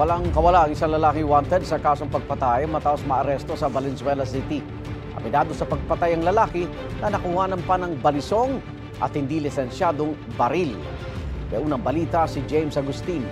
Walang kawala ang isang lalaki wanted sa kasong pagpatay matapos maaresto sa Valenzuela City. Aminado sa pagpatay ang lalaki na nakuhanan pa ng balisong at hindi lisensyadong baril. May unang balita si James Agustin.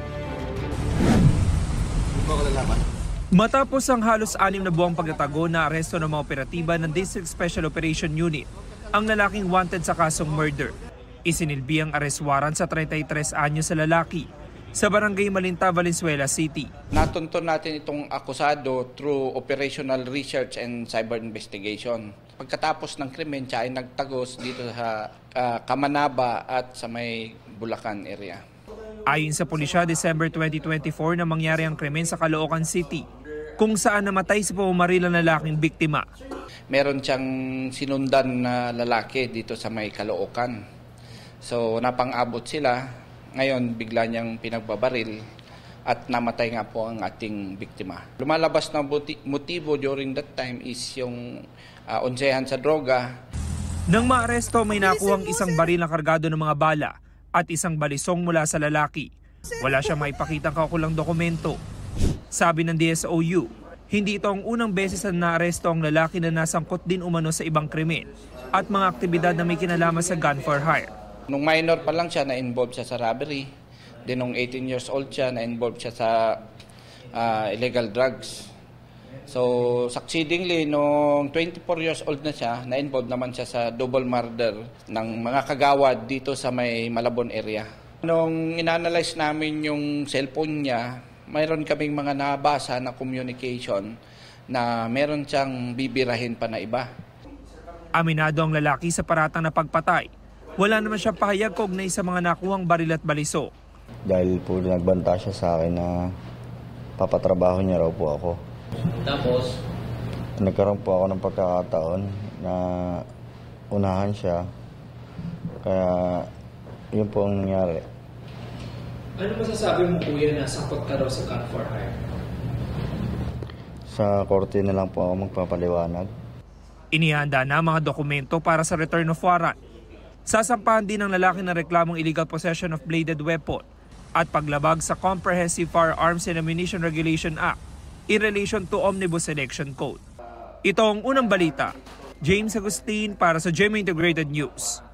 Matapos ang halos 6 na buwang pagtatago na aresto ng mga operatiba ng District Special Operation Unit, ang lalaking wanted sa kasong murder. Isinilbi ang arrest warrant sa 33 anyos sa lalaki sa Barangay Malinta, Valenzuela City. Natuntun natin itong akusado through operational research and cyber investigation. Pagkatapos ng krimen, siya ay nagtagos dito sa Kamanaba at sa may Bulacan area. Ayon sa pulisya, December 2024 na mangyari ang krimen sa Caloocan City, kung saan namatay sa pamamaril ang lalaking biktima. Meron siyang sinundan na lalaki dito sa may Caloocan. So napang-abot sila, ngayon bigla niyang pinagbabaril at namatay nga po ang ating biktima. Lumalabas na motibo during that time is yung onsehan sa droga. Nang maaresto, may nakuhang isang baril na kargado ng mga bala at isang balisong mula sa lalaki. Wala siyang maipakitang kaukulang dokumento. Sabi ng DSOU, hindi ito ang unang beses na naaresto ang lalaki na nasangkot din umano sa ibang krimen at mga aktibidad na may kinalaman sa gun for hire. Nung minor pa lang siya, na-involve siya sa robbery. Then nung 18 years old siya, na-involve siya sa illegal drugs. So succeedingly, nung 24 years old na siya, na-involve naman siya sa double murder ng mga kagawad dito sa may Malabon area. Nung inanalyze namin yung cellphone niya, mayroon kaming mga nabasa na communication na meron siyang bibirahin pa na iba. Aminado ang lalaki sa paratang na pagpatay. Wala naman siyang pahayag kaugnay sa mga nakuhang baril at baliso. Dahil po nagbanta siya sa akin na papatrabaho niya raw po ako. Tapos? Nagkaroon po ako ng pagkakataon na unahan siya. Kaya yun po ang nangyari. Ano masasabi mo, kuya, na sangkot ka raw sa gun for hire? Sa korte na lang po ako magpapaliwanag. Inihanda na mga dokumento para sa return of warrant. Sasampahan din ng lalaki ng reklamong illegal possession of bladed weapon at paglabag sa Comprehensive Firearms and Ammunition Regulation Act in relation to Omnibus Election Code. Ito ang unang balita. James Agustin para sa GMA Integrated News.